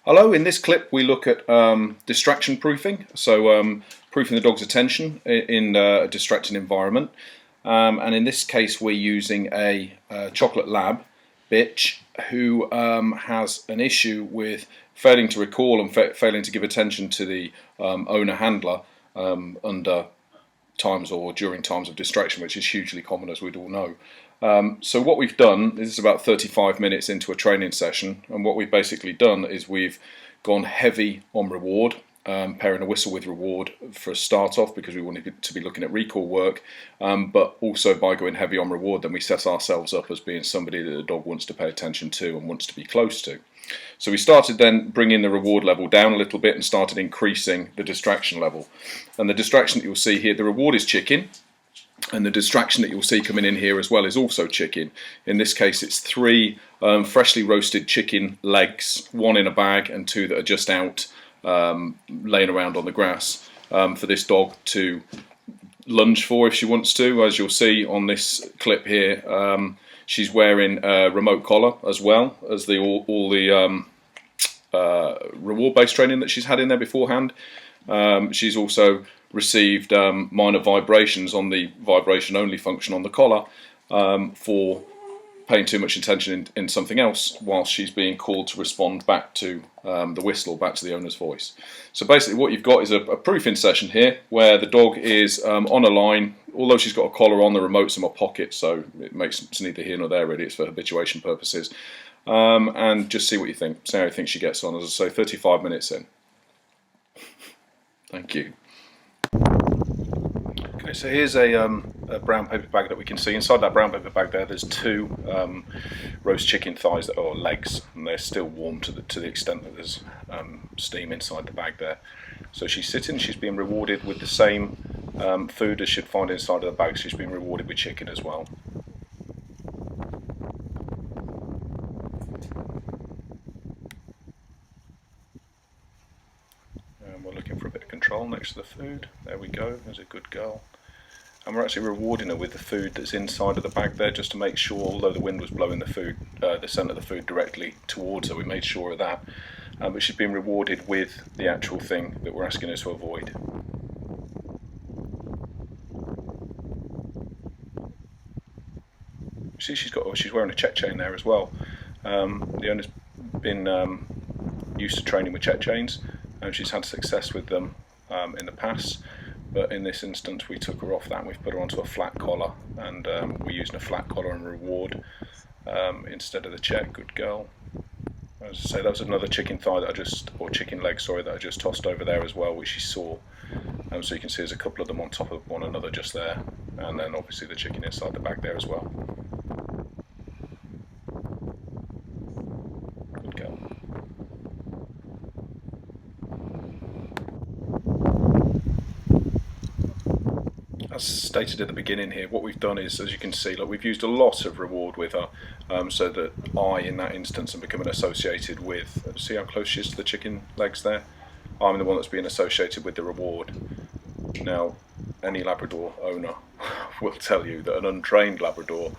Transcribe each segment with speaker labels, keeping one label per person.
Speaker 1: Hello, in this clip we look at distraction proofing, so proofing the dog's attention in a distracting environment. And in this case we're using a chocolate lab bitch who has an issue with failing to recall and failing to give attention to the owner handler under times or during times of distraction, which is hugely common, as we'd all know. So what we've done, this is about 35 minutes into a training session, and what we've basically done is we've gone heavy on reward, pairing a whistle with reward for a start off because we wanted to be looking at recall work, but also by going heavy on reward then we set ourselves up as being somebody that the dog wants to pay attention to and wants to be close to. So we started then bringing the reward level down a little bit and started increasing the distraction level. And the distraction that you'll see here, the reward is chicken, and the distraction that you'll see coming in here as well is also chicken. In this case it's 3 freshly roasted chicken legs, 1 in a bag and 2 that are just out laying around on the grass for this dog to lunge for if she wants to. As you'll see on this clip here, she's wearing a remote collar as well as all the reward-based training that she's had in there beforehand. She's also received minor vibrations on the vibration-only function on the collar for paying too much attention in something else whilst she's being called to respond back to the whistle, back to the owner's voice. So basically what you've got is a proofing session here where the dog is on a line. Although she's got a collar on, the remote's in my pocket, so it's neither here nor there really, it's for habituation purposes. And just see what you think, see how you think she gets on. As I say, 35 minutes in. Thank you. Okay, so here's a brown paper bag that we can see. Inside that brown paper bag there's 2 roast chicken thighs, or legs, and they're still warm to the extent that there's steam inside the bag there. So she's sitting, she's being rewarded with the same food as she'd find inside of the bag. She's being rewarded with chicken as well. And we're looking for a bit of control next to the food. There we go, there's a good girl. And we're actually rewarding her with the food that's inside of the bag there, just to make sure, although the wind was blowing the food, the scent of the food directly towards her, we made sure of that. But she's been rewarded with the actual thing that we're asking her to avoid. See, she's wearing a check chain there as well. The owner's been used to training with check chains, and she's had success with them in the past. But in this instance we took her off that and we've put her onto a flat collar, and we're using a flat collar and reward instead of the check. Good girl. As I say, that was another chicken thigh or chicken leg, sorry, that I just tossed over there as well, which she saw. So you can see there's a couple of them on top of one another just there, and then obviously the chicken inside the bag there as well. Good girl. As stated at the beginning here, what we've done is, as you can see, look, we've used a lot of reward with her, so that I, in that instance, am becoming associated with, see how close she is to the chicken legs there? I'm the one that's being associated with the reward. Now, any Labrador owner will tell you that an untrained Labrador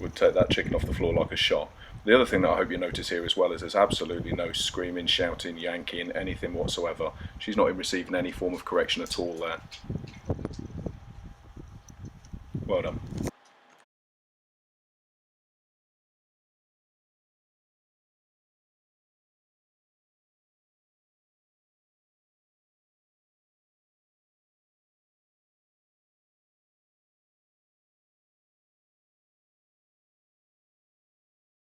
Speaker 1: would take that chicken off the floor like a shot. The other thing that I hope you notice here as well is there's absolutely no screaming, shouting, yanking, anything whatsoever. She's not receiving any form of correction at all there. Well done.